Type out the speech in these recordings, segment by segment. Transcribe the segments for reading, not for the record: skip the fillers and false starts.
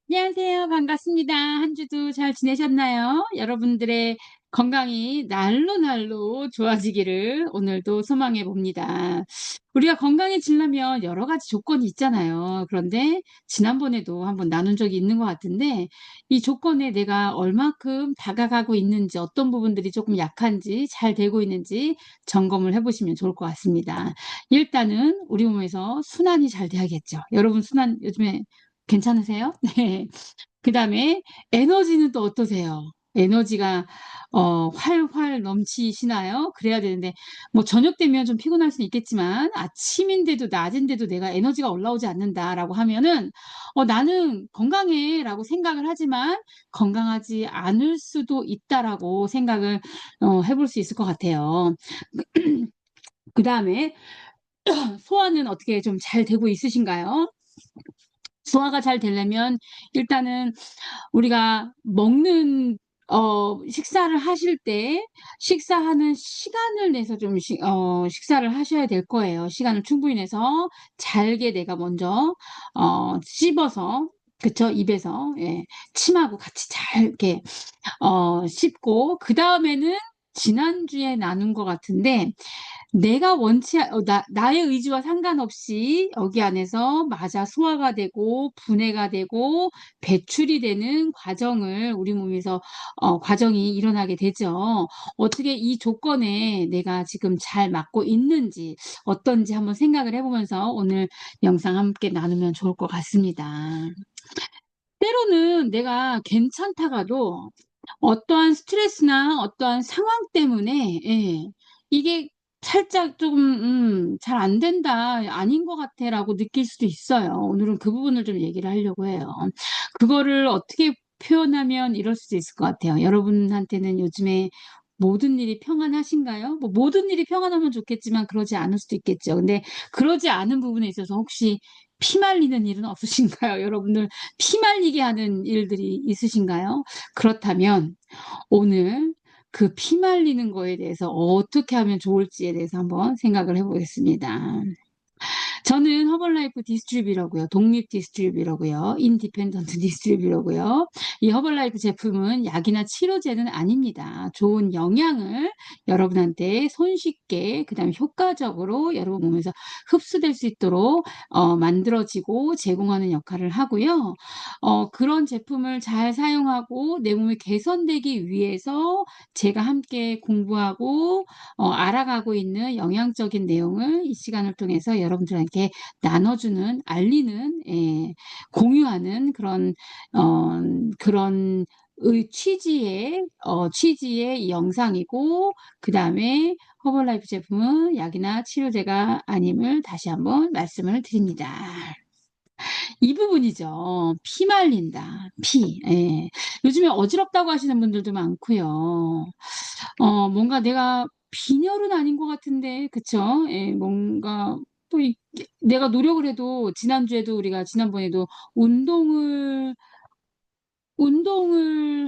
안녕하세요. 반갑습니다. 한 주도 잘 지내셨나요? 여러분들의 건강이 날로 날로 좋아지기를 오늘도 소망해 봅니다. 우리가 건강해지려면 여러 가지 조건이 있잖아요. 그런데 지난번에도 한번 나눈 적이 있는 것 같은데 이 조건에 내가 얼마큼 다가가고 있는지, 어떤 부분들이 조금 약한지, 잘 되고 있는지 점검을 해 보시면 좋을 것 같습니다. 일단은 우리 몸에서 순환이 잘 돼야겠죠. 여러분 순환 요즘에 괜찮으세요? 네. 그다음에 에너지는 또 어떠세요? 에너지가 활활 넘치시나요? 그래야 되는데 뭐 저녁 되면 좀 피곤할 수는 있겠지만 아침인데도 낮인데도 '내가 에너지가 올라오지 않는다.'라고 하면은 '나는 건강해.'라고 생각을 하지만 '건강하지 않을 수도 있다.'라고 생각을 해볼 수 있을 것 같아요. 그다음에 소화는 어떻게 좀 잘 되고 있으신가요? 소화가 잘 되려면 일단은 우리가 먹는 식사를 하실 때 식사하는 시간을 내서 좀 식사를 하셔야 될 거예요. 시간을 충분히 내서 잘게 내가 먼저 씹어서, 그쵸? 입에서, 예, 침하고 같이 잘 이렇게 씹고, 그다음에는 지난주에 나눈 것 같은데 내가 원치 나의 의지와 상관없이 여기 안에서 맞아 소화가 되고 분해가 되고 배출이 되는 과정을 우리 몸에서 과정이 일어나게 되죠. 어떻게 이 조건에 내가 지금 잘 맞고 있는지 어떤지 한번 생각을 해 보면서 오늘 영상 함께 나누면 좋을 것 같습니다. 때로는 내가 괜찮다가도 어떠한 스트레스나 어떠한 상황 때문에, 예, 이게 살짝 조금 '잘 안 된다. 아닌 것 같아.'라고 느낄 수도 있어요. 오늘은 그 부분을 좀 얘기를 하려고 해요. 그거를 어떻게 표현하면 이럴 수도 있을 것 같아요. 여러분한테는 요즘에 모든 일이 평안하신가요? 뭐 모든 일이 평안하면 좋겠지만 그러지 않을 수도 있겠죠. 근데 그러지 않은 부분에 있어서 혹시 피말리는 일은 없으신가요? 여러분들 피말리게 하는 일들이 있으신가요? 그렇다면 오늘 그 피말리는 거에 대해서 어떻게 하면 좋을지에 대해서 한번 생각을 해 보겠습니다. 저는 허벌라이프 디스트리뷰라고요. 독립 디스트리뷰라고요. 인디펜던트 디스트리뷰라고요. 이 허벌라이프 제품은 약이나 치료제는 아닙니다. 좋은 영양을 여러분한테 손쉽게 그다음에 효과적으로 여러분 몸에서 흡수될 수 있도록 만들어지고 제공하는 역할을 하고요. 그런 제품을 잘 사용하고 내 몸이 개선되기 위해서 제가 함께 공부하고 알아가고 있는 영양적인 내용을 이 시간을 통해서 여러분들에게 나눠주는, 알리는, 예, 공유하는 그런 취지의 영상이고, 그다음에 허벌라이프 제품은 약이나 치료제가 아님을 다시 한번 말씀을 드립니다. 이 부분이죠. 피 말린다. 피. 예. 요즘에 어지럽다고 하시는 분들도 많고요. 뭔가 내가 빈혈은 아닌 것 같은데, 그쵸? 예, 뭔가 또 내가 노력을 해도 지난주에도 우리가 지난번에도 운동을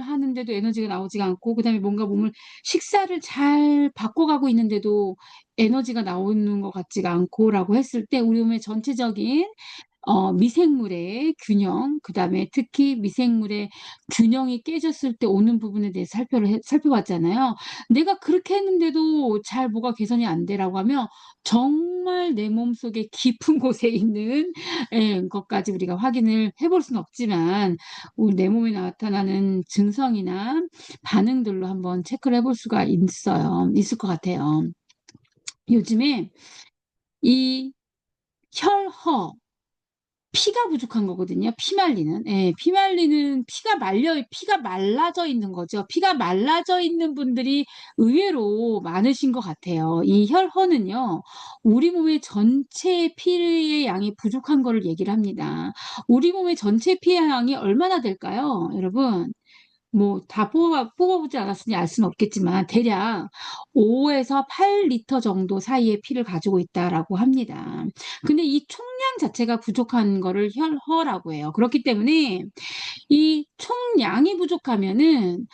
하는데도 에너지가 나오지가 않고, 그다음에 뭔가 몸을 식사를 잘 바꿔가고 있는데도 에너지가 나오는 것 같지가 않고라고 했을 때 우리 몸의 전체적인 미생물의 균형, 그다음에 특히 미생물의 균형이 깨졌을 때 오는 부분에 대해서 살펴봤잖아요. 내가 그렇게 했는데도 잘 뭐가 개선이 안 되라고 하면 정말 내 몸속에 깊은 곳에 있는, 예, 것까지 우리가 확인을 해볼 수는 없지만 내 몸에 나타나는 증상이나 반응들로 한번 체크를 해볼 수가 있을 것 같아요. 요즘에 이 혈허, 피가 부족한 거거든요. 피 말리는. 예. 피가 말라져 있는 거죠. 피가 말라져 있는 분들이 의외로 많으신 것 같아요. 이 혈허는요, 우리 몸의 전체 피의 양이 부족한 거를 얘기를 합니다. 우리 몸의 전체 피의 양이 얼마나 될까요, 여러분? 뭐 다 뽑아보지 않았으니 알 수는 없겠지만 대략 5에서 8리터 정도 사이의 피를 가지고 있다라고 합니다. 근데 이 총량 자체가 부족한 거를 혈허라고 해요. 그렇기 때문에 이 총량이 부족하면은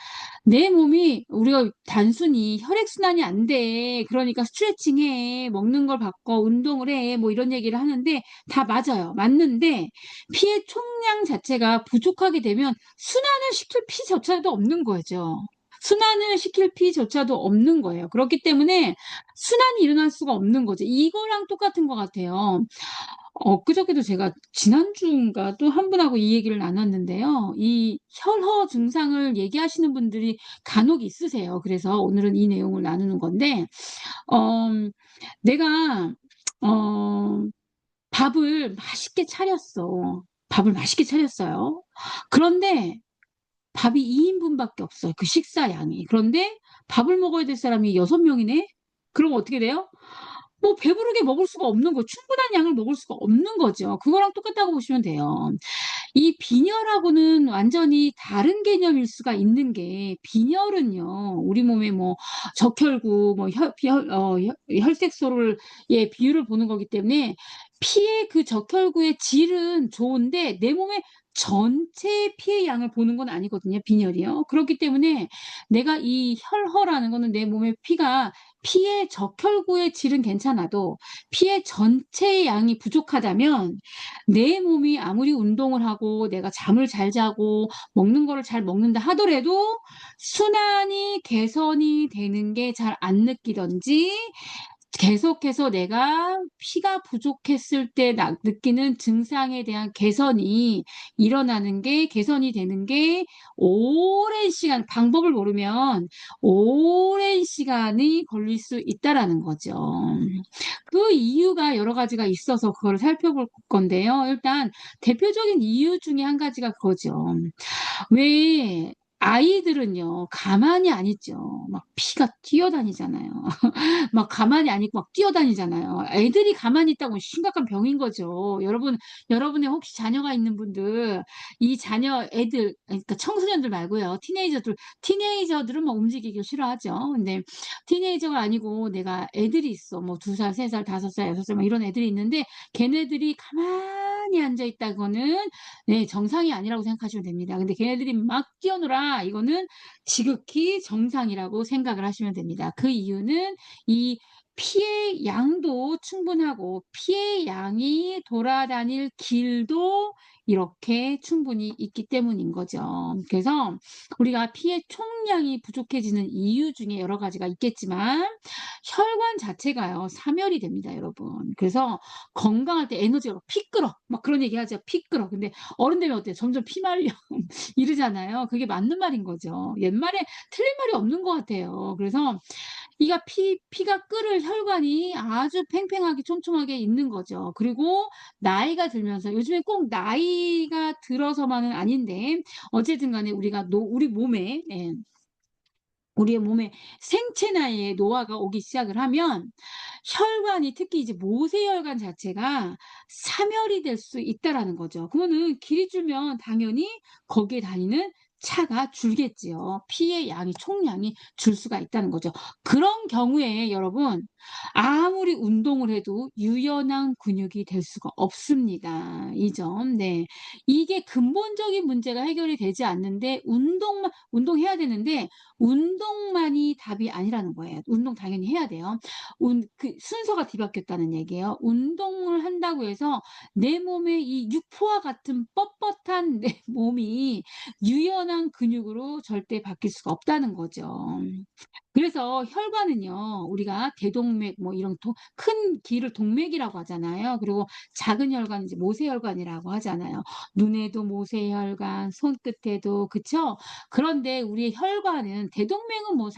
내 몸이 우리가 단순히 "혈액순환이 안 돼. 그러니까 스트레칭 해. 먹는 걸 바꿔. 운동을 해." 뭐 이런 얘기를 하는데 다 맞아요. 맞는데 피의 총량 자체가 부족하게 되면 순환을 시킬 피조차도 없는 거죠. 순환을 시킬 피조차도 없는 거예요. 그렇기 때문에 순환이 일어날 수가 없는 거죠. 이거랑 똑같은 것 같아요. 엊그저께도 제가 지난주인가 또 한 분하고 이 얘기를 나눴는데요. 이 혈허 증상을 얘기하시는 분들이 간혹 있으세요. 그래서 오늘은 이 내용을 나누는 건데 어 내가 어 밥을 맛있게 차렸어. 밥을 맛있게 차렸어요. 그런데 밥이 2 인분밖에 없어요, 그 식사 양이. 그런데 밥을 먹어야 될 사람이 6 명이네? 그러면 어떻게 돼요? 뭐 배부르게 먹을 수가 없는 거, 충분한 양을 먹을 수가 없는 거죠. 그거랑 똑같다고 보시면 돼요. 이 빈혈하고는 완전히 다른 개념일 수가 있는 게, 빈혈은요 우리 몸에 뭐 적혈구 뭐 혈색소를 예 비율을 보는 거기 때문에 피의 그 적혈구의 질은 좋은데 내 몸의 전체 피의 양을 보는 건 아니거든요, 빈혈이요. 그렇기 때문에 내가 이 혈허라는 거는 내 몸의 피의 적혈구의 질은 괜찮아도 피의 전체의 양이 부족하다면 내 몸이 아무리 운동을 하고 내가 잠을 잘 자고 먹는 거를 잘 먹는다 하더라도 순환이 개선이 되는 게 잘 안 느끼든지, 계속해서 내가 피가 부족했을 때 느끼는 증상에 대한 개선이 되는 게 오랜 시간, 방법을 모르면 오랜 시간이 걸릴 수 있다라는 거죠. 그 이유가 여러 가지가 있어서 그거를 살펴볼 건데요. 일단 대표적인 이유 중에 한 가지가 그거죠. 왜 아이들은요 가만히 안 있죠. 막 피가 뛰어다니잖아요. 막 가만히 안 있고 막 뛰어다니잖아요. 애들이 가만히 있다고 심각한 병인 거죠. 여러분의 혹시 자녀가 있는 분들, 이 자녀 애들, 그러니까 청소년들 말고요. 티네이저들은 뭐 움직이기 싫어하죠. 근데 티네이저가 아니고 내가 애들이 있어. 뭐 2 살, 3 살, 5 살, 6살 막 이런 애들이 있는데 걔네들이 가만히 앉아 있다고는 네 정상이 아니라고 생각하시면 됩니다. 근데 걔네들이 막 뛰어놀아. 이거는 지극히 정상이라고 생각을 하시면 됩니다. 그 이유는 이 피의 양도 충분하고 피의 양이 돌아다닐 길도 이렇게 충분히 있기 때문인 거죠. 그래서 우리가 피의 총량이 부족해지는 이유 중에 여러 가지가 있겠지만 혈관 자체가요 사멸이 됩니다, 여러분. 그래서 건강할 때 에너지가 막 "피 끓어." 막 그런 얘기 하죠. "피 끓어." 근데 어른 되면 어때요? 점점 피 말려 이러잖아요. 그게 맞는 말인 거죠. 옛말에 틀린 말이 없는 것 같아요. 그래서 이가 피가 끓을 혈관이 아주 팽팽하게 촘촘하게 있는 거죠. 그리고 나이가 들면서, 요즘에 꼭 나이가 들어서만은 아닌데 어쨌든 간에 우리의 몸에 생체 나이에 노화가 오기 시작을 하면 혈관이, 특히 이제 모세혈관 자체가 사멸이 될 수 있다라는 거죠. 그거는 길이 줄면 당연히 거기에 다니는 차가 줄겠지요. 피의 양이, 총량이 줄 수가 있다는 거죠. 그런 경우에 여러분 아무리 운동을 해도 유연한 근육이 될 수가 없습니다. 이 점. 네. 이게 근본적인 문제가 해결이 되지 않는데 운동해야 되는데 운동만이 답이 아니라는 거예요. 운동 당연히 해야 돼요. 순서가 뒤바뀌었다는 얘기예요. 운동을 한다고 해서 내 몸의 이 육포와 같은 뻣뻣한 내 몸이 유연한 근육으로 절대 바뀔 수가 없다는 거죠. 그래서 혈관은요 우리가 대동맥 뭐 이런 큰 길을 동맥이라고 하잖아요. 그리고 작은 혈관은 이제 모세혈관이라고 하잖아요. 눈에도 모세혈관, 손끝에도, 그쵸? 그런데 우리의 혈관은, 대동맥은 뭐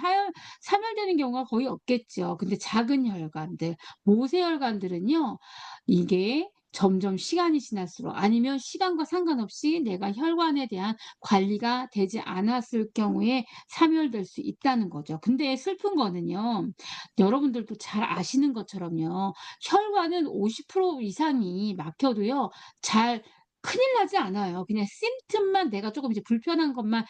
사멸되는 경우가 거의 없겠죠. 근데 작은 혈관들, 모세혈관들은요 이게 점점 시간이 지날수록, 아니면 시간과 상관없이 내가 혈관에 대한 관리가 되지 않았을 경우에 사멸될 수 있다는 거죠. 근데 슬픈 거는요, 여러분들도 잘 아시는 것처럼요, 혈관은 50% 이상이 막혀도요, 큰일 나지 않아요. 그냥 심틈만, 내가 조금 이제 불편한 것만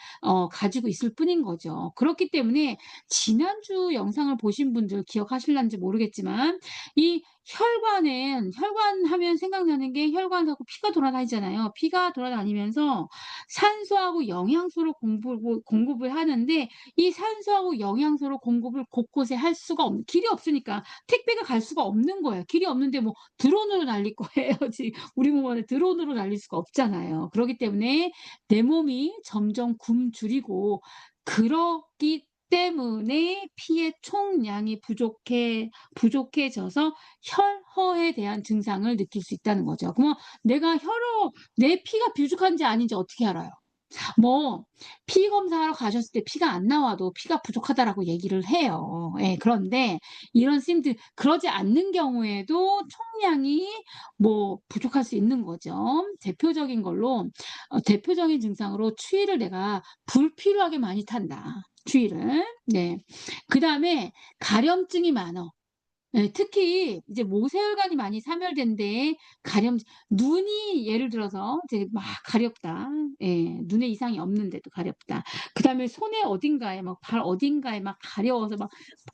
가지고 있을 뿐인 거죠. 그렇기 때문에 지난주 영상을 보신 분들 기억하실런지 모르겠지만 이 혈관 하면 생각나는 게 혈관하고 피가 돌아다니잖아요. 피가 돌아다니면서 산소하고 영양소를 공급을 하는데 이 산소하고 영양소를 공급을 곳곳에 할 수가 길이 없으니까 택배가 갈 수가 없는 거예요. 길이 없는데 뭐 드론으로 날릴 거예요. 지금 우리 몸 안에 드론으로 날릴 수가 없잖아요. 그러기 때문에 내 몸이 점점 굶주리고 그러기 때문에 피의 총량이 부족해져서 혈허에 대한 증상을 느낄 수 있다는 거죠. 그러면 내 피가 부족한지 아닌지 어떻게 알아요? 뭐 피 검사하러 가셨을 때 피가 안 나와도 "피가 부족하다."라고 얘기를 해요. 예. 그런데 이런 쓰임들 그러지 않는 경우에도 총량이 뭐 부족할 수 있는 거죠. 대표적인 증상으로 추위를 내가 불필요하게 많이 탄다, 추위를. 네. 그다음에 가려움증이 많어. 예. 특히 이제 모세혈관이 많이 사멸된데 눈이 예를 들어서 이제 막 가렵다. 예. 눈에 이상이 없는데도 가렵다. 그다음에 손에 어딘가에 막 발 어딘가에 막 가려워서 막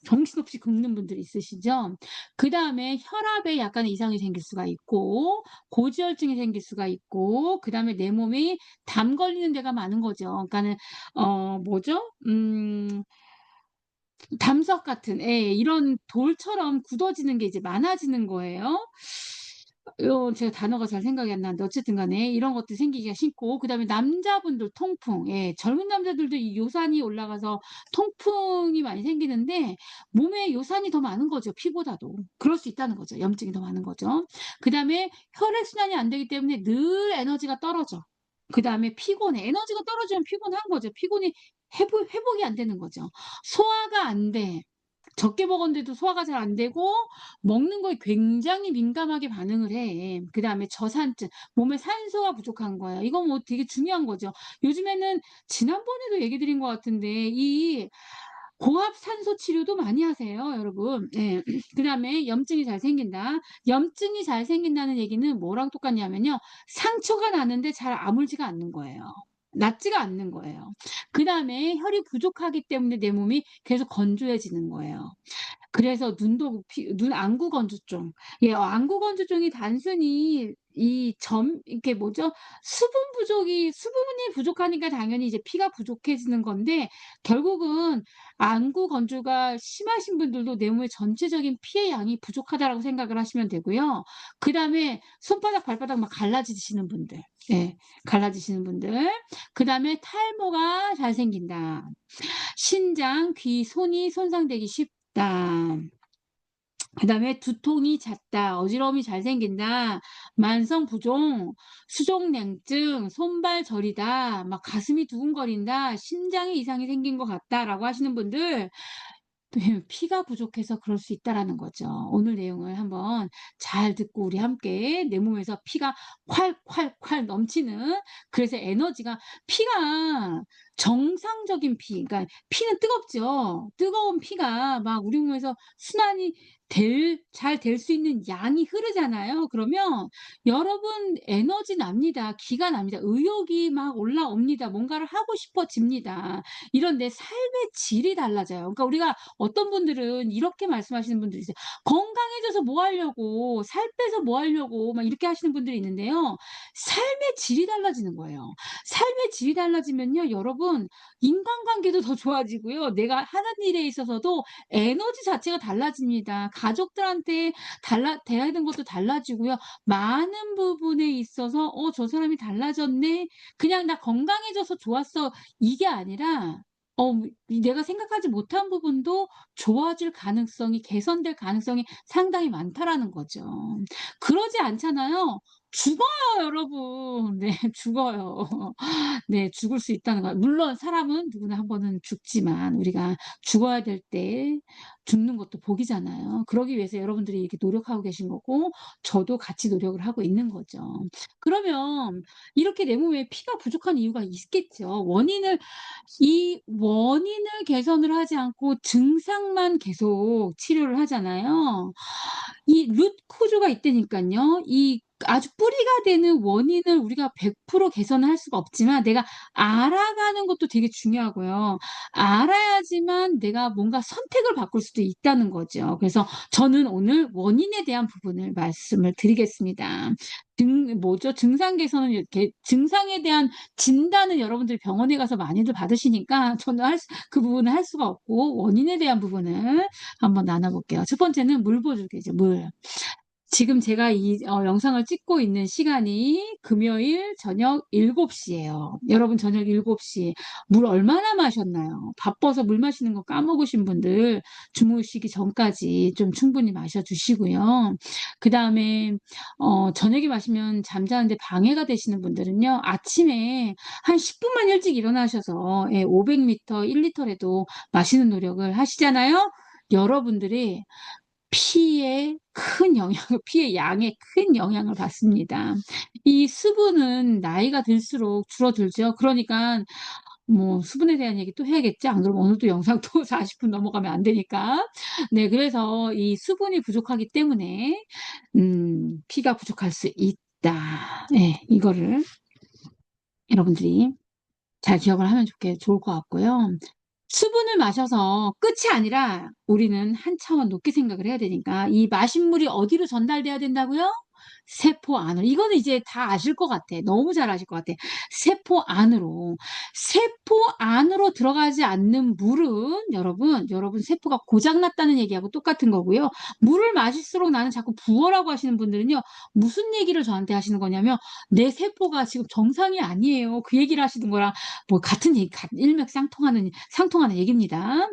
정신없이 긁는 분들이 있으시죠. 그다음에 혈압에 약간의 이상이 생길 수가 있고 고지혈증이 생길 수가 있고 그다음에 내 몸이 담 걸리는 데가 많은 거죠. 그러니까는 뭐죠? 담석 같은 이런 돌처럼 굳어지는 게 이제 많아지는 거예요. 제가 단어가 잘 생각이 안 나는데 어쨌든 간에 이런 것들이 생기기가 쉽고 그다음에 남자분들 통풍 젊은 남자들도 이 요산이 올라가서 통풍이 많이 생기는데 몸에 요산이 더 많은 거죠, 피보다도. 그럴 수 있다는 거죠. 염증이 더 많은 거죠. 그다음에 혈액 순환이 안 되기 때문에 늘 에너지가 떨어져. 그다음에 피곤해. 에너지가 떨어지면 피곤한 거죠. 피곤이 회복이 안 되는 거죠. 소화가 안 돼. 적게 먹었는데도 소화가 잘 안 되고 먹는 거에 굉장히 민감하게 반응을 해. 그다음에 저산증, 몸에 산소가 부족한 거예요. 이거 뭐 되게 중요한 거죠. 요즘에는 지난번에도 얘기 드린 것 같은데 이 고압 산소 치료도 많이 하세요, 여러분. 예. 그다음에 염증이 잘 생긴다. 염증이 잘 생긴다는 얘기는 뭐랑 똑같냐면요. 상처가 나는데 잘 아물지가 않는 거예요. 낫지가 않는 거예요. 그다음에 혈이 부족하기 때문에 내 몸이 계속 건조해지는 거예요. 그래서 눈 안구 건조증. 안구 건조증이 단순히 이게 뭐죠? 수분이 부족하니까 당연히 이제 피가 부족해지는 건데 결국은 안구 건조가 심하신 분들도 내 몸의 전체적인 피의 양이 부족하다라고 생각을 하시면 되고요. 그다음에 손바닥, 발바닥 막 갈라지시는 분들. 예. 갈라지시는 분들. 그다음에 탈모가 잘 생긴다. 신장, 귀, 손이 손상되기 쉽다. 그다음에 두통이 잦다. 어지러움이 잘 생긴다. 만성 부종, 수족냉증, 손발 저리다. 막 가슴이 두근거린다. 심장에 이상이 생긴 것 같다라고 하시는 분들 피가 부족해서 그럴 수 있다라는 거죠. 오늘 내용을 한번 잘 듣고 우리 함께 내 몸에서 피가 콸콸콸 넘치는 그래서 피가 정상적인 그러니까 피는 뜨겁죠. 뜨거운 피가 막 우리 몸에서 순환이 잘 될 수 있는 양이 흐르잖아요. 그러면 여러분 에너지 납니다. 기가 납니다. 의욕이 막 올라옵니다. 뭔가를 하고 싶어집니다. 이런 내 삶의 질이 달라져요. 그러니까 우리가 어떤 분들은 이렇게 말씀하시는 분들이 있어요. "건강해져서 뭐 하려고. 살 빼서 뭐 하려고." 막 이렇게 하시는 분들이 있는데요. 삶의 질이 달라지는 거예요. 삶의 질이 달라지면요 여러분 인간관계도 더 좋아지고요. 내가 하는 일에 있어서도 에너지 자체가 달라집니다. 가족들한테 대해야 되는 것도 달라지고요. 많은 부분에 있어서 '어 저 사람이 달라졌네. 그냥 나 건강해져서 좋았어.' 이게 아니라 내가 생각하지 못한 부분도 좋아질 가능성이 개선될 가능성이 상당히 많다라는 거죠. 그러지 않잖아요. 죽어요 여러분. 네 죽어요. 네 죽을 수 있다는 거예요. 물론 사람은 누구나 한 번은 죽지만 우리가 죽어야 될 때 죽는 것도 복이잖아요. 그러기 위해서 여러분들이 이렇게 노력하고 계신 거고 저도 같이 노력을 하고 있는 거죠. 그러면 이렇게 내 몸에 피가 부족한 이유가 있겠죠. 이 원인을 개선을 하지 않고 증상만 계속 치료를 하잖아요. 이 루트 코즈가 있다니깐요. 이 아주 뿌리가 되는 원인을 우리가 100% 개선을 할 수가 없지만 내가 알아가는 것도 되게 중요하고요. 알아야지만 내가 뭔가 선택을 바꿀 수도 있다는 거죠. 그래서 저는 오늘 원인에 대한 부분을 말씀을 드리겠습니다. 증상 개선은 이렇게 증상에 대한 진단은 여러분들이 병원에 가서 많이들 받으시니까 저는 그 부분을 할 수가 없고 원인에 대한 부분을 한번 나눠 볼게요. 첫 번째는 물 부족이죠, 물. 지금 제가 이 영상을 찍고 있는 시간이 금요일 저녁 7시예요. 여러분 저녁 7시 물 얼마나 마셨나요? 바빠서 물 마시는 거 까먹으신 분들 주무시기 전까지 좀 충분히 마셔 주시고요. 그다음에 저녁에 마시면 잠자는데 방해가 되시는 분들은요. 아침에 한 10분만 일찍 일어나셔서 500ml, 1리터라도 마시는 노력을 하시잖아요. 여러분들이 피의 양에 큰 영향을 받습니다. 이 수분은 나이가 들수록 줄어들죠. 그러니까 뭐 수분에 대한 얘기 또 해야겠지? 안 그러면 오늘도 영상 또 40분 넘어가면 안 되니까. 네, 그래서 이 수분이 부족하기 때문에 피가 부족할 수 있다. 네, 이거를 여러분들이 잘 기억을 하면 좋을 것 같고요. 수분을 마셔서 끝이 아니라 우리는 한 차원 높게 생각을 해야 되니까 이 마신 물이 어디로 전달돼야 된다고요? 세포 안으로. 이거는 이제 다 아실 것 같아. 너무 잘 아실 것 같아. 세포 안으로. 세포 안으로 들어가지 않는 물은 여러분 세포가 고장났다는 얘기하고 똑같은 거고요. 물을 마실수록 나는 자꾸 부어라고 하시는 분들은요. 무슨 얘기를 저한테 하시는 거냐면 내 세포가 지금 정상이 아니에요. 그 얘기를 하시는 거랑 뭐 같은 얘기, 상통하는 얘기입니다.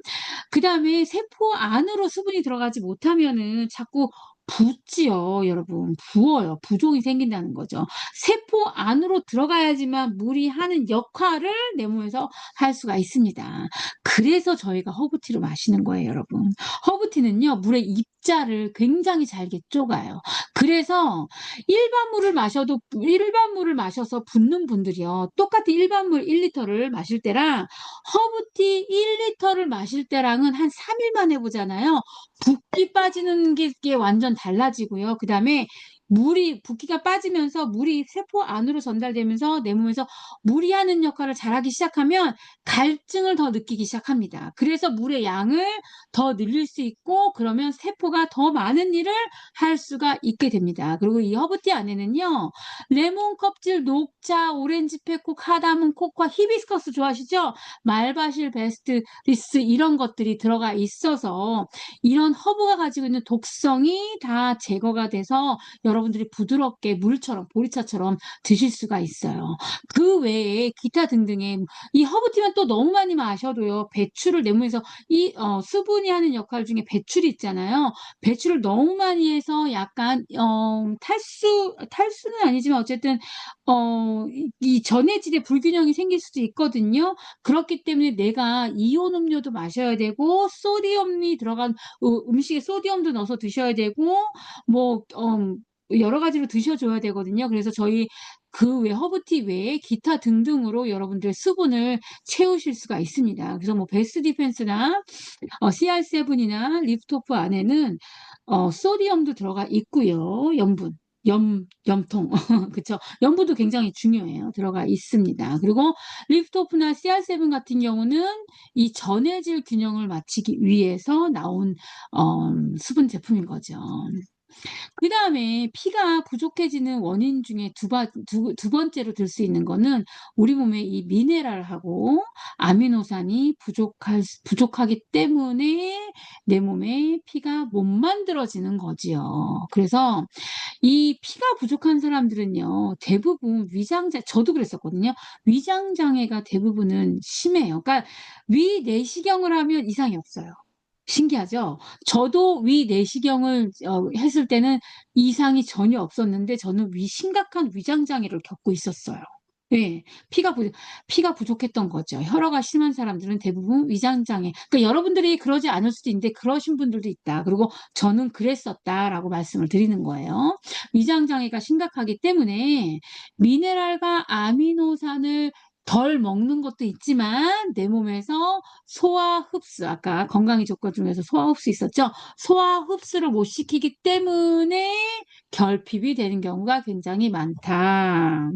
그다음에 세포 안으로 수분이 들어가지 못하면은 자꾸 붓지요, 여러분. 부어요. 부종이 생긴다는 거죠. 세포 안으로 들어가야지만 물이 하는 역할을 내 몸에서 할 수가 있습니다. 그래서 저희가 허브티를 마시는 거예요, 여러분. 허브티는요, 물의 입자를 굉장히 잘게 쪼가요. 그래서 일반 물을 마셔서 붓는 분들이요. 똑같이 일반 물 1리터를 마실 때랑 허브티 1리터를 마실 때랑은 한 3일 만에 보잖아요. 붓기 빠지는 게 완전 달라지고요. 그다음에 붓기가 빠지면서 물이 세포 안으로 전달되면서 내 몸에서 물이 하는 역할을 잘하기 시작하면 갈증을 더 느끼기 시작합니다. 그래서 물의 양을 더 늘릴 수 있고 그러면 세포가 더 많은 일을 할 수가 있게 됩니다. 그리고 이 허브티 안에는요. 레몬 껍질, 녹차, 오렌지 페코, 카다문, 코코아, 히비스커스 좋아하시죠? 말바실, 베스트리스 이런 것들이 들어가 있어서 이런 허브가 가지고 있는 독성이 다 제거가 돼서 여러분들이 부드럽게 물처럼 보리차처럼 드실 수가 있어요. 그 외에 기타 등등의 이 허브티만 또 너무 많이 마셔도요. 배출을 내 몸에서 수분이 하는 역할 중에 배출이 있잖아요. 배출을 너무 많이 해서 약간 탈수는 아니지만 어쨌든 이 전해질의 불균형이 생길 수도 있거든요. 그렇기 때문에 내가 이온 음료도 마셔야 되고 소디움이 들어간 음식에 소디움도 넣어서 드셔야 되고 뭐 여러 가지로 드셔줘야 되거든요. 그래서 저희 그 외 허브티 외에 기타 등등으로 여러분들의 수분을 채우실 수가 있습니다. 그래서 뭐 베스트 디펜스나 CR7이나 리프토프 안에는 소디움도 들어가 있고요. 염통. 그쵸. 염분도 굉장히 중요해요. 들어가 있습니다. 그리고 리프토프나 CR7 같은 경우는 이 전해질 균형을 맞추기 위해서 나온 수분 제품인 거죠. 그다음에 피가 부족해지는 원인 중에 두 번째로 들 수 있는 거는 우리 몸에 이 미네랄하고 아미노산이 부족하기 때문에 내 몸에 피가 못 만들어지는 거지요. 그래서 이 피가 부족한 사람들은요. 대부분 저도 그랬었거든요. 위장 장애가 대부분은 심해요. 그러니까 위 내시경을 하면 이상이 없어요. 신기하죠? 저도 위 내시경을 했을 때는 이상이 전혀 없었는데 저는 심각한 위장 장애를 겪고 있었어요. 예. 피가 부족했던 거죠. 혈어가 심한 사람들은 대부분 위장 장애. 그러니까 여러분들이 그러지 않을 수도 있는데 그러신 분들도 있다. 그리고 저는 그랬었다라고 말씀을 드리는 거예요. 위장 장애가 심각하기 때문에 미네랄과 아미노산을 덜 먹는 것도 있지만 내 몸에서 소화 흡수 아까 건강의 조건 중에서 소화 흡수 있었죠. 소화 흡수를 못 시키기 때문에 결핍이 되는 경우가 굉장히 많다.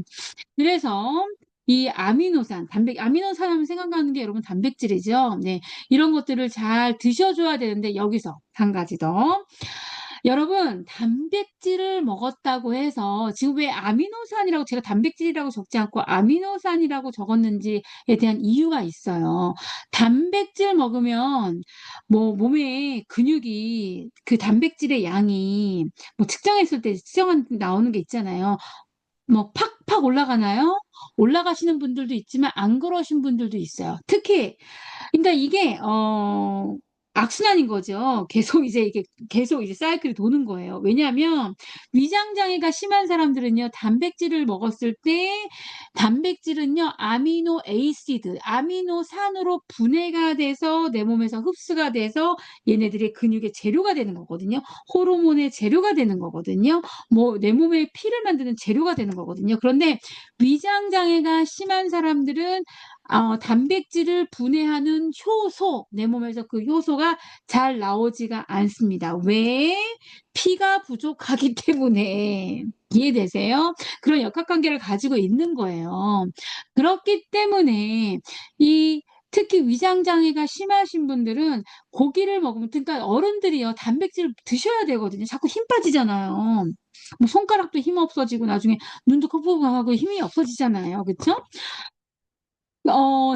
그래서 이 아미노산, 아미노산 하면 생각나는 게 여러분 단백질이죠. 네. 이런 것들을 잘 드셔 줘야 되는데 여기서 한 가지 더. 여러분 단백질을 먹었다고 해서 지금 왜 아미노산이라고 제가 단백질이라고 적지 않고 아미노산이라고 적었는지에 대한 이유가 있어요. 단백질 먹으면 뭐 몸에 근육이 그 단백질의 양이 뭐 측정했을 때 측정한 나오는 게 있잖아요. 뭐 팍팍 올라가나요? 올라가시는 분들도 있지만 안 그러신 분들도 있어요. 특히 그러니까 이게 악순환인 거죠. 계속 이제 사이클이 도는 거예요. 왜냐하면 위장 장애가 심한 사람들은요. 단백질을 먹었을 때 단백질은요. 아미노 에이시드, 아미노산으로 분해가 돼서 내 몸에서 흡수가 돼서 얘네들의 근육의 재료가 되는 거거든요. 호르몬의 재료가 되는 거거든요. 뭐 내 몸에 피를 만드는 재료가 되는 거거든요. 그런데 위장 장애가 심한 사람들은 단백질을 분해하는 효소, 내 몸에서 그 효소가 잘 나오지가 않습니다. 왜? 피가 부족하기 때문에. 이해되세요? 그런 역학관계를 가지고 있는 거예요. 그렇기 때문에 이 특히 위장 장애가 심하신 분들은 고기를 먹으면 그러니까 어른들이요. 단백질을 드셔야 되거든요. 자꾸 힘 빠지잖아요. 뭐 손가락도 힘 없어지고 나중에 눈도 컴컴하고 힘이 없어지잖아요. 그쵸?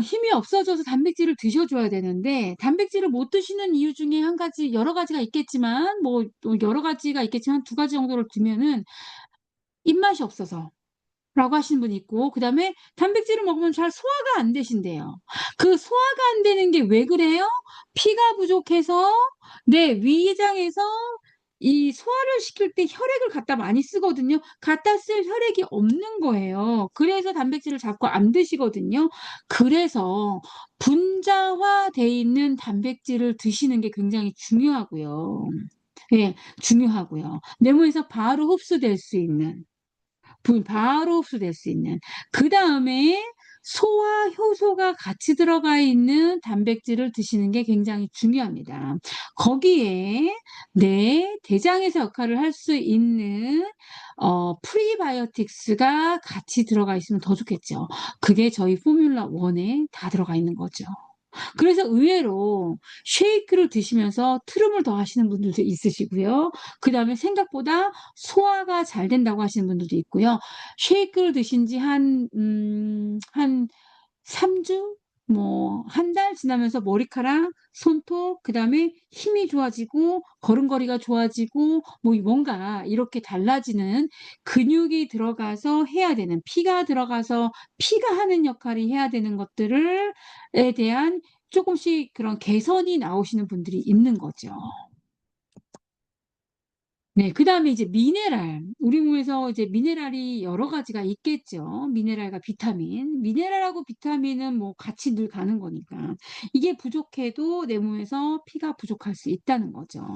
힘이 없어져서 단백질을 드셔 줘야 되는데 단백질을 못 드시는 이유 중에 한 가지 여러 가지가 있겠지만 뭐 또 여러 가지가 있겠지만 두 가지 정도를 두면은 입맛이 없어서 라고 하시는 분이 있고 그다음에 단백질을 먹으면 잘 소화가 안 되신대요. 그 소화가 안 되는 게 왜 그래요? 피가 부족해서 내 위장에서 이 소화를 시킬 때 혈액을 갖다 많이 쓰거든요. 갖다 쓸 혈액이 없는 거예요. 그래서 단백질을 자꾸 안 드시거든요. 그래서 분자화돼 있는 단백질을 드시는 게 굉장히 중요하고요. 예, 중요하고요. 내 몸에서 바로 흡수될 수 있는. 바로 흡수될 수 있는. 그다음에 소화 효소가 같이 들어가 있는 단백질을 드시는 게 굉장히 중요합니다. 거기에 내 대장에서 역할을 할 수 있는 프리바이오틱스가 같이 들어가 있으면 더 좋겠죠. 그게 저희 포뮬러 1에 다 들어가 있는 거죠. 그래서 의외로 쉐이크를 드시면서 트름을 더 하시는 분들도 있으시고요. 그다음에 생각보다 소화가 잘 된다고 하시는 분들도 있고요. 쉐이크를 드신 지 한 3 주 뭐 한 달 지나면서 머리카락, 손톱 그다음에 힘이 좋아지고 걸음걸이가 좋아지고 뭐 뭔가 이렇게 달라지는 근육이 들어가서 해야 되는 피가 들어가서 피가 하는 역할이 해야 되는 것들을 에 대한 쪼끔씩 그런 개선이 나오시는 분들이 있는 거죠. 네. 그다음에 이제 미네랄. 우리 몸에서 이제 미네랄이 여러 가지가 있겠죠. 미네랄과 비타민. 미네랄하고 비타민은 뭐 같이 늘 가는 거니까. 이게 부족해도 내 몸에서 피가 부족할 수 있다는 거죠.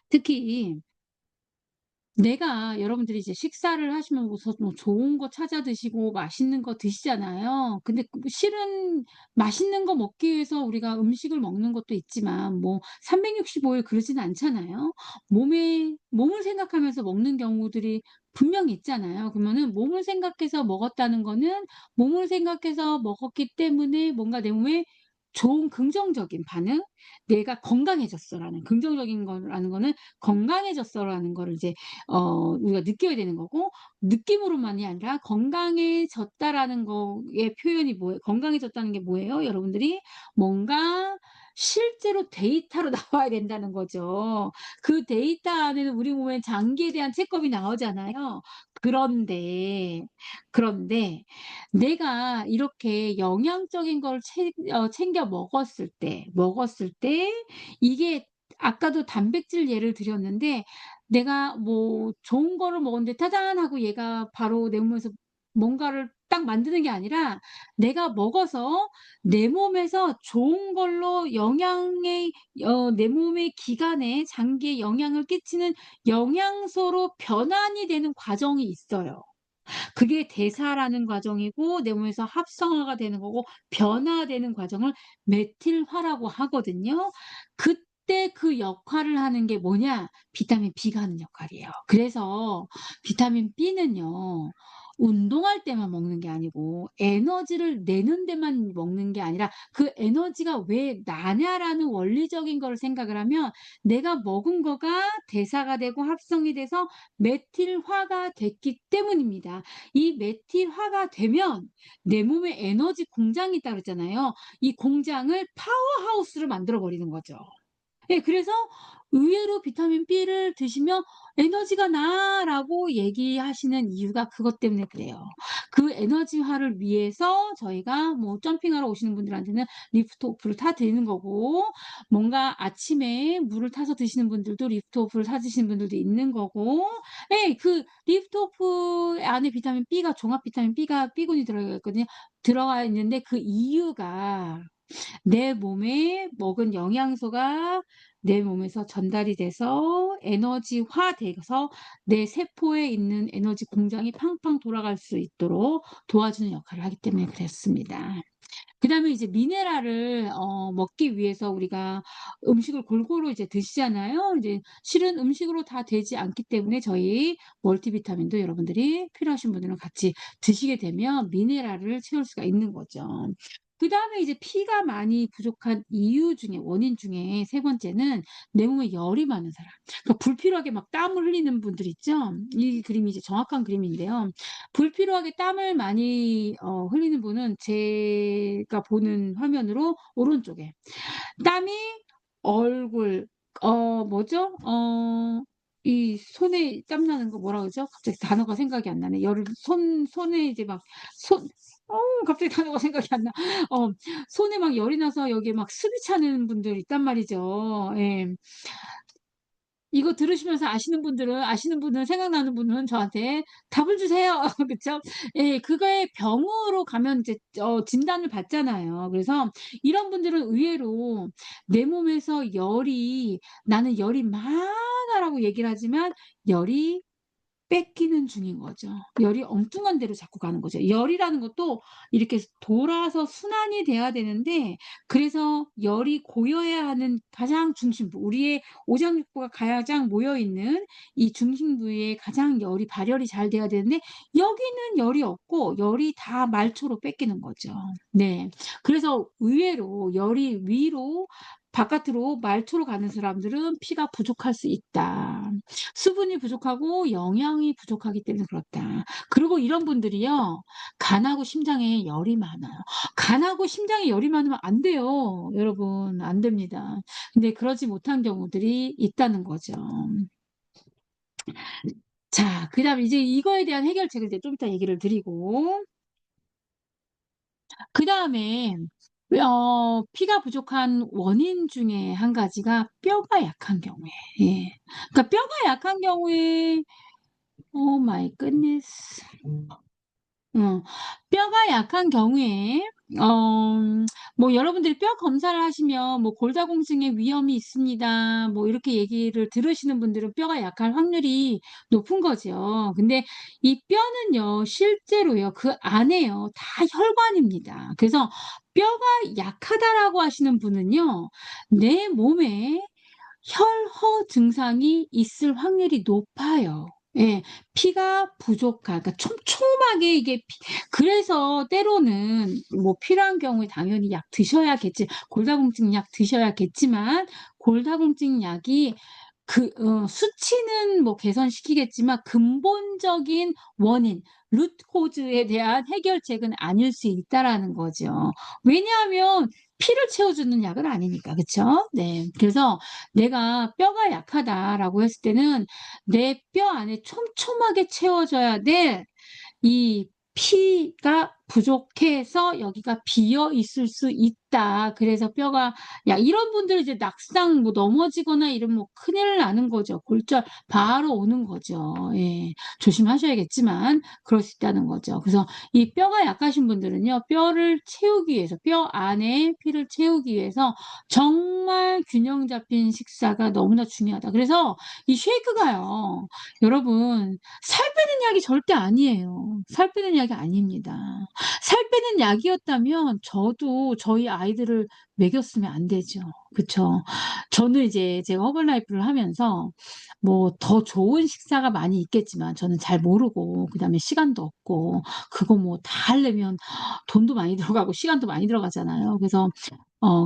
특히 내가 여러분들이 이제 식사를 하시면서 뭐 좋은 거 찾아 드시고 맛있는 거 드시잖아요. 근데 실은 맛있는 거 먹기 위해서 우리가 음식을 먹는 것도 있지만 뭐 365일 그러지는 않잖아요. 몸을 생각하면서 먹는 경우들이 분명히 있잖아요. 그러면은 몸을 생각해서 먹었다는 거는 몸을 생각해서 먹었기 때문에 뭔가 내 몸에 좋은 긍정적인 반응, '내가 건강해졌어.'라는 긍정적인 거라는 거는 '건강해졌어.'라는 거를 이제 우리가 느껴야 되는 거고 느낌으로만이 아니라 건강해졌다라는 거의 표현이 뭐예요? 건강해졌다는 게 뭐예요? 여러분들이 뭔가 실제로 데이터로 나와야 된다는 거죠. 그 데이터 안에는 우리 몸의 장기에 대한 체크업이 나오잖아요. 그런데, 그런데 내가 이렇게 영양적인 걸 챙겨 먹었을 때 이게 아까도 단백질 예를 드렸는데 내가 뭐 좋은 거를 먹었는데 짜잔 하고 얘가 바로 내 몸에서 뭔가를 딱 만드는 게 아니라 내가 먹어서 내 몸에서 좋은 걸로 영양의 내 몸의 기관에 장기에 영향을 끼치는 영양소로 변환이 되는 과정이 있어요. 그게 대사라는 과정이고 내 몸에서 합성화가 되는 거고 변화되는 과정을 메틸화라고 하거든요. 그때 그 역할을 하는 게 뭐냐? 비타민 B가 하는 역할이에요. 그래서 비타민 B는요. 운동할 때만 먹는 게 아니고 에너지를 내는 데만 먹는 게 아니라 그 에너지가 왜 나냐라는 원리적인 거를 생각을 하면 내가 먹은 거가 대사가 되고 합성이 돼서 메틸화가 됐기 때문입니다. 이 메틸화가 되면 내 몸에 에너지 공장이 있다 그랬잖아요. 이 공장을 파워하우스를 만들어 버리는 거죠. 예, 그래서 의외로 비타민 B를 드시면 "에너지가 나."라고 얘기하시는 이유가 그것 때문에 그래요. 그 에너지화를 위해서 저희가 뭐 점핑하러 오시는 분들한테는 리프트 오프를 타 드리는 거고, 뭔가 아침에 물을 타서 드시는 분들도 리프트 오프를 사 드시는 분들도 있는 거고, 예, 그 리프트 오프 안에 비타민 B가 종합 비타민 B가 B군이 들어가 있거든요. 들어가 있는데 그 이유가 내 몸에 먹은 영양소가 내 몸에서 전달이 돼서 에너지화돼서 내 세포에 있는 에너지 공장이 팡팡 돌아갈 수 있도록 도와주는 역할을 하기 때문에 그랬습니다. 그다음에 이제 미네랄을 먹기 위해서 우리가 음식을 골고루 이제 드시잖아요. 이제 실은 음식으로 다 되지 않기 때문에 저희 멀티비타민도 여러분들이 필요하신 분들은 같이 드시게 되면 미네랄을 채울 수가 있는 거죠. 그다음에 이제 피가 많이 부족한 이유 중에 원인 중에 세 번째는 내 몸에 열이 많은 사람. 그러니까 불필요하게 막 땀을 흘리는 분들 있죠. 이 그림이 이제 정확한 그림인데요. 불필요하게 땀을 많이 흘리는 분은 제가 보는 화면으로 오른쪽에 땀이 얼굴 뭐죠? 이 손에 땀 나는 거 뭐라 그러죠? 갑자기 단어가 생각이 안 나네. 열을 손에 이제 막 손 갑자기 단어가 생각이 안 나. 어 손에 막 열이 나서 여기에 막 습이 차는 분들 있단 말이죠. 예. 이거 들으시면서 아시는 분은 생각나는 분은 저한테 답을 주세요. 그쵸? 예. 그거에 병으로 가면 이제 진단을 받잖아요. 그래서 이런 분들은 의외로 내 몸에서 열이 "나는 열이 많아."라고 얘기를 하지만 열이 뺏기는 중인 거죠. 열이 엉뚱한 데로 자꾸 가는 거죠. 열이라는 것도 이렇게 돌아서 순환이 돼야 되는데, 그래서 열이 고여야 하는 가장 중심부, 우리의 오장육부가 가장 모여 있는 이 중심부에 가장 열이 발열이 잘 돼야 되는데 여기는 열이 없고 열이 다 말초로 뺏기는 거죠. 네. 그래서 의외로 열이 위로 바깥으로 말초로 가는 사람들은 피가 부족할 수 있다. 수분이 부족하고 영양이 부족하기 때문에 그렇다. 그리고 이런 분들이요. 간하고 심장에 열이 많아요. 간하고 심장에 열이 많으면 안 돼요. 여러분 안 됩니다. 근데 그러지 못한 경우들이 있다는 거죠. 자, 그다음에 이제 이거에 대한 해결책을 이제 좀 이따 얘기를 드리고, 그다음에 피가 부족한 원인 중에 한 가지가 뼈가 약한 경우에, 예. 그러니까 뼈가 약한 경우에 오 마이 굿니스. 어. 뼈가 약한 경우에 어 뭐 여러분들이 뼈 검사를 하시면 뭐 "골다공증의 위험이 있습니다." 뭐 이렇게 얘기를 들으시는 분들은 뼈가 약할 확률이 높은 거죠. 근데 이 뼈는요 실제로요 그 안에요 다 혈관입니다. 그래서 "뼈가 약하다."라고 하시는 분은요 내 몸에 혈허 증상이 있을 확률이 높아요. 예. 피가 부족한, 그러니까 촘촘하게 이게 그래서 때로는 뭐 필요한 경우에 당연히 약 드셔야겠지, 골다공증 약 드셔야겠지만 골다공증 약이 수치는 뭐 개선시키겠지만 근본적인 원인, 루트 코즈에 대한 해결책은 아닐 수 있다라는 거죠. 왜냐하면 피를 채워주는 약은 아니니까. 그쵸? 네. 그래서 내가 "뼈가 약하다."라고 했을 때는 내 뼈 안에 촘촘하게 채워져야 될 이 피가 부족해서 여기가 비어 있을 수 있다. 그래서 뼈가 이런 분들은 이제 낙상 뭐 넘어지거나 이러면 뭐 큰일 나는 거죠. 골절 바로 오는 거죠. 예. 조심하셔야겠지만 그럴 수 있다는 거죠. 그래서 이 뼈가 약하신 분들은요. 뼈를 채우기 위해서 뼈 안에 피를 채우기 위해서 정말 균형 잡힌 식사가 너무나 중요하다. 그래서 이 쉐이크가요. 여러분 살 빼는 약이 절대 아니에요. 살 빼는 약이 아닙니다. 살 빼는 약이었다면 저도 저희 아이들을 먹였으면 안 되죠. 그쵸? 저는 이제 제가 허벌라이프를 하면서 뭐 더 좋은 식사가 많이 있겠지만 저는 잘 모르고 그다음에 시간도 없고 그거 뭐 다 하려면 돈도 많이 들어가고 시간도 많이 들어가잖아요. 그래서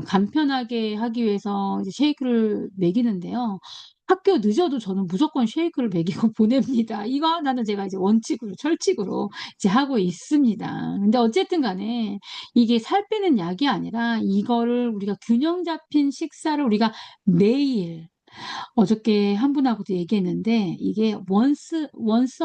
간편하게 하기 위해서 이제 쉐이크를 먹이는데요. 학교 늦어도 저는 무조건 쉐이크를 먹이고 보냅니다. 이거 하나는 제가 이제 원칙으로 철칙으로 이제 하고 있습니다. 근데 어쨌든 간에 이게 살 빼는 약이 아니라 이거를 우리가 균형 잡힌 식사를 우리가 매일 어저께 한 분하고도 얘기했는데 이게 once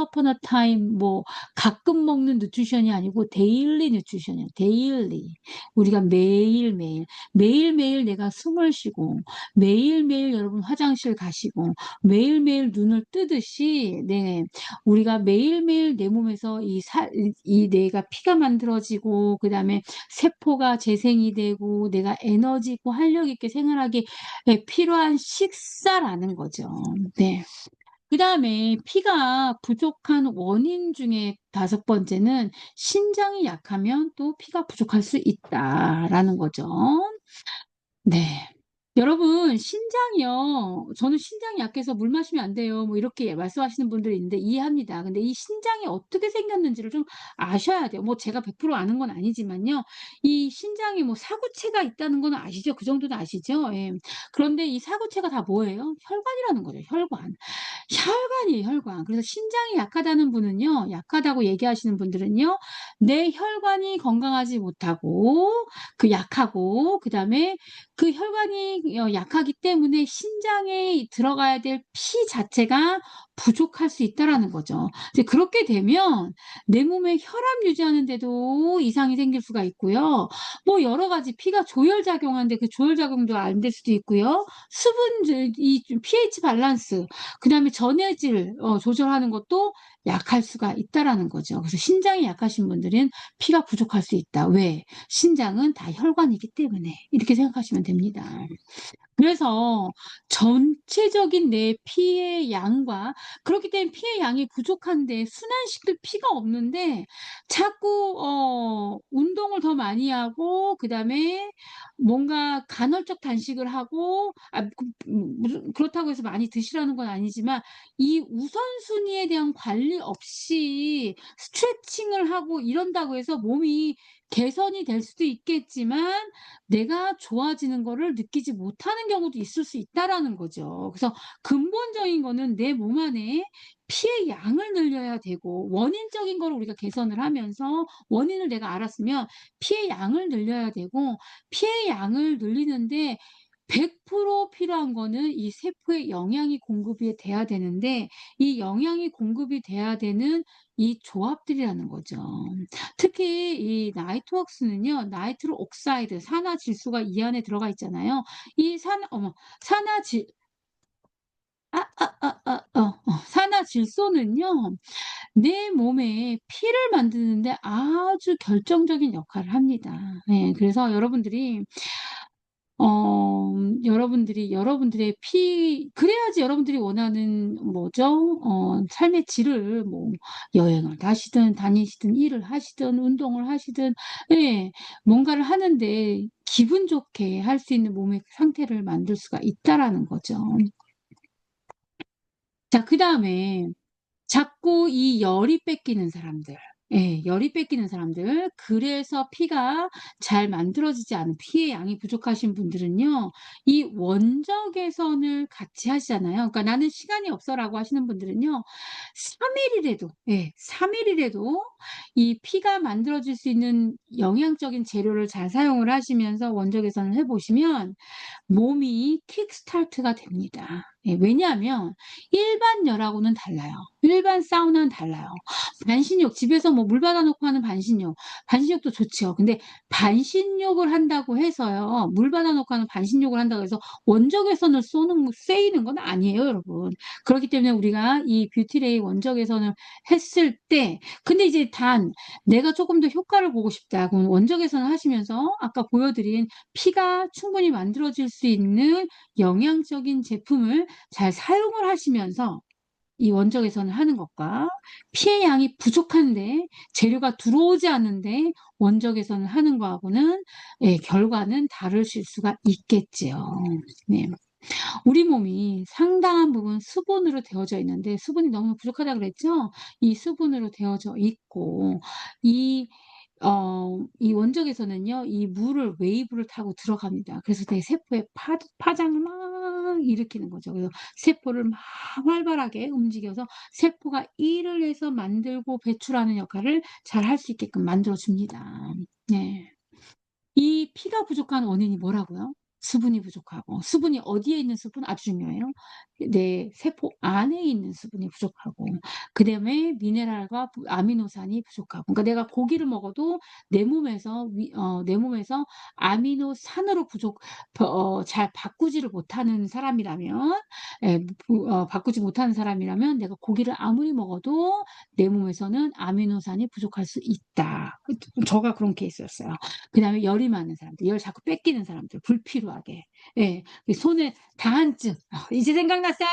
upon a time 뭐 가끔 먹는 뉴트리션이 아니고 데일리 뉴트리션이에요. 데일리. 우리가 매일매일, 매일매일 내가 숨을 쉬고 매일매일 여러분 화장실 가시고 매일매일 눈을 뜨듯이 우리가 매일매일 내 몸에서 이 내가 피가 만들어지고 그다음에 세포가 재생이 되고 내가 에너지 있고 활력 있게 생활하기 필요한 식사라는 거죠. 네. 그다음에 피가 부족한 원인 중에 5번째는 신장이 약하면 또 피가 부족할 수 있다라는 거죠. 네. 여러분 신장이요. 저는 "신장이 약해서 물 마시면 안 돼요." 뭐 이렇게 말씀하시는 분들이 있는데 이해합니다. 근데 이 신장이 어떻게 생겼는지를 좀 아셔야 돼요. 뭐 제가 100% 아는 건 아니지만요. 이 신장에 뭐 사구체가 있다는 건 아시죠? 그 정도는 아시죠? 예. 그런데 이 사구체가 다 뭐예요? 혈관이라는 거죠, 혈관. 혈관이에요, 혈관. 그래서 신장이 약하다는 분은요, 약하다고 얘기하시는 분들은요, 내 혈관이 건강하지 못하고 약하고 그다음에 그 혈관이 약하기 때문에 신장에 들어가야 될 피 자체가 부족할 수 있다라는 거죠. 이제 그렇게 되면 내 몸에 혈압 유지하는 데도 이상이 생길 수가 있고요. 뭐 여러 가지 피가 조혈작용하는데 그 조혈작용도 안 될 수도 있고요. 수분질 이 pH 밸런스 그다음에 전해질 조절하는 것도 약할 수가 있다라는 거죠. 그래서 신장이 약하신 분들은 피가 부족할 수 있다. 왜? 신장은 다 혈관이기 때문에. 이렇게 생각하시면 됩니다. 그래서 전체적인 내 피의 양과 그렇기 때문에 피의 양이 부족한데 순환시킬 피가 없는데 자꾸 운동을 더 많이 하고 그다음에 뭔가 간헐적 단식을 하고 무슨 그렇다고 해서 많이 드시라는 건 아니지만 이 우선순위에 대한 관리 없이 스트레칭을 하고 이런다고 해서 몸이 개선이 될 수도 있겠지만 내가 좋아지는 거를 느끼지 못하는 경우도 있을 수 있다라는 거죠. 그래서 근본적인 거는 내 몸 안에 피의 양을 늘려야 되고 원인적인 거를 우리가 개선을 하면서 원인을 내가 알았으면 피의 양을 늘려야 되고 피의 양을 늘리는데 100% 필요한 거는 이 세포에 영양이 공급이 돼야 되는데 이 영양이 공급이 돼야 되는 이 조합들이라는 거죠. 특히 이 나이트웍스는요. 나이트로 옥사이드 산화질소가 이 안에 들어가 있잖아요. 이 산화질 산화질소는요. 내 몸에 피를 만드는 데 아주 결정적인 역할을 합니다. 예. 그래서 여러분들의 그래야지 여러분들이 원하는 뭐죠? 삶의 질을 뭐 여행을 가시든 다니시든 일을 하시든 운동을 하시든 예 뭔가를 하는데 기분 좋게 할 수 있는 몸의 상태를 만들 수가 있다라는 거죠. 자 그다음에 자꾸 이 열이 뺏기는 사람들. 예. 열이 뺏기는 사람들. 그래서 피가 잘 만들어지지 않은 피의 양이 부족하신 분들은요. 이 원적 개선을 같이 하시잖아요. 그러니까 "나는 시간이 없어."라고 하시는 분들은요. 3 일이라도 예 3 일이라도 이 피가 만들어질 수 있는 영양적인 재료를 잘 사용을 하시면서 원적 개선을 해 보시면 몸이 킥스타트가 됩니다. 예, 왜냐하면 일반 열하고는 달라요. 일반 사우나는 달라요. 반신욕 집에서 뭐 물 받아 놓고 하는 반신욕, 반신욕도 좋죠. 근데 반신욕을 한다고 해서요. 물 받아 놓고 하는 반신욕을 한다고 해서 원적외선을 쏘는 쐬이는 건 아니에요, 여러분. 그렇기 때문에 우리가 이 뷰티레이 원적외선을 했을 때 근데 이제 단 '내가 쪼끔 더 효과를 보고 싶다.' 그럼 원적외선을 하시면서 아까 보여 드린 피가 충분히 만들어질 수 있는 영양적인 제품을 잘 사용을 하시면서 이 원적외선을 하는 것과 피의 양이 부족한데 재료가 들어오지 않는데 원적외선을 하는 거하고는 예 결과는 다르실 수가 있겠지요. 네. 우리 몸이 상당한 부분 수분으로 되어져 있는데 수분이 너무 부족하다고 그랬죠? 이 수분으로 되어져 있고 이 이 원적외선은요. 이 물을 웨이브를 타고 들어갑니다. 그래서 내 세포에 파장을 막 일으키는 거죠. 그래서 세포를 막 활발하게 움직여서 세포가 일을 해서 만들고 배출하는 역할을 잘 할 수 있게끔 만들어 줍니다. 네. 이 피가 부족한 원인이 뭐라고요? 수분이 부족하고 수분이 어디에 있는 수분? 아주 중요해요. 내 세포 안에 있는 수분이 부족하고 그다음에 미네랄과 아미노산이 부족하고 그러니까 내가 고기를 먹어도 내 몸에서 아미노산으로 잘 바꾸지를 못하는 사람이라면 예 바꾸지 못하는 사람이라면 내가 고기를 아무리 먹어도 내 몸에서는 아미노산이 부족할 수 있다. 저가 그런 케이스였어요. 그다음에 열이 많은 사람들, 열 자꾸 뺏기는 사람들, 불필요하게. 예. 그 손에 다한증. 이제 생각났어요.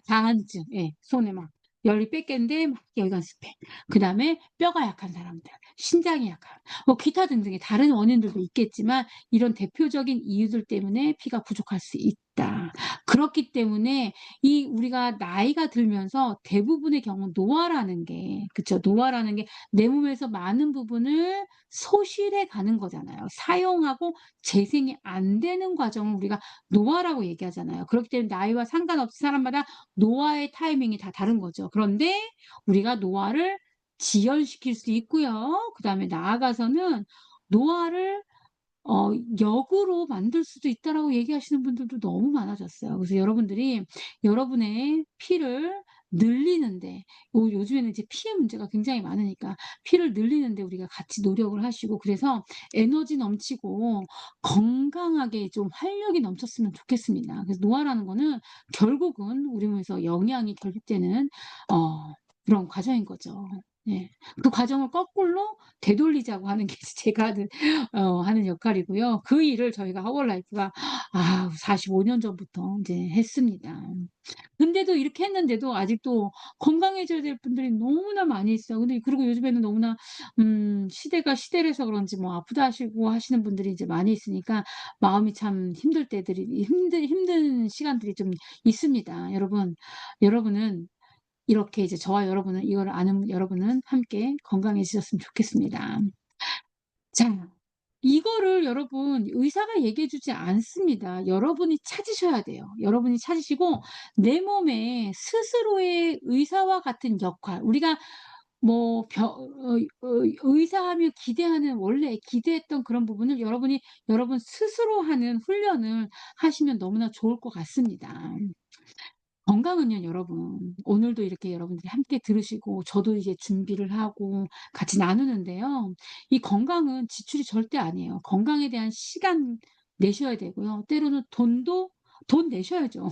다한증. 예. 손에 막 열이 뺏겼는데 막 혈관 스패. 그다음에 뼈가 약한 사람들, 신장이 약한 뭐 기타 등등의 다른 원인들도 있겠지만 이런 대표적인 이유들 때문에 피가 부족할 수 있다. 그렇기 때문에 이 우리가 나이가 들면서 대부분의 경우 노화라는 게 그쵸. 노화라는 게 내 몸에서 많은 부분을 소실해 가는 거잖아요. 사용하고 재생이 안 되는 과정을 우리가 노화라고 얘기하잖아요. 그렇기 때문에 나이와 상관없이 사람마다 노화의 타이밍이 다 다른 거죠. 그런데 우리가 노화를 지연시킬 수 있고요. 그다음에 나아가서는 노화를 어 역으로 만들 수도 있다라고 얘기하시는 분들도 너무 많아졌어요. 그래서 여러분들이 여러분의 피를 늘리는데 요즘에는 이제 피의 문제가 굉장히 많으니까 피를 늘리는데 우리가 같이 노력을 하시고 그래서 에너지 넘치고 건강하게 좀 활력이 넘쳤으면 좋겠습니다. 그래서 노화라는 거는 결국은 우리 몸에서 영양이 결핍되는 그런 과정인 거죠. 네. 그 과정을 거꾸로 되돌리자고 하는 게 제가 하는 역할이고요. 그 일을 저희가 허벌라이프가 45년 전부터 인제 했습니다. 근데도 이렇게 했는데도 아직도 건강해져야 될 분들이 너무나 많이 있어요. 근데 그리고 요즘에는 너무나 시대가 시대라서 그런지 뭐 아프다 하시고 하시는 분들이 이제 많이 있으니까 마음이 참 힘들 때들이 힘든 시간들이 좀 있습니다. 여러분은 이렇게 이제 저와 여러분은 이거를 아는 여러분은 함께 건강해지셨으면 좋겠습니다. 자, 이거를 여러분 의사가 얘기해 주지 않습니다. 여러분이 찾으셔야 돼요. 여러분이 찾으시고 내 몸에 스스로의 의사와 같은 역할 우리가 뭐 의사하면 기대하는 원래 기대했던 그런 부분을 여러분이 여러분 스스로 하는 훈련을 하시면 너무나 좋을 것 같습니다. 건강은요 여러분 오늘도 이렇게 여러분들이 함께 들으시고 저도 이제 준비를 하고 같이 나누는데요. 이 건강은 지출이 절대 아니에요. 건강에 대한 시간 내셔야 되고요. 때로는 돈 내셔야죠.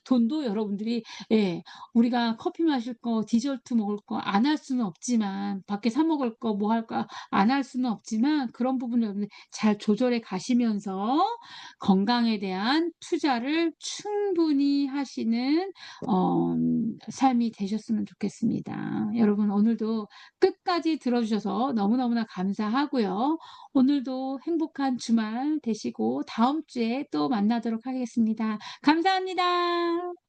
돈도 여러분들이 예 우리가 커피 마실 거 디저트 먹을 거 안 할 수는 없지만 밖에 사 먹을 거 뭐 할 거 안 할 수는 없지만 그런 부분을 여러분들 잘 조절해 가시면서 건강에 대한 투자를 충분히 하시는 삶이 되셨으면 좋겠습니다. 여러분 오늘도 끝까지 들어 주셔서 너무너무나 감사하고요. 오늘도 행복한 주말 되시고 다음 주에 또 만나도록 하겠습니다. 감사합니다.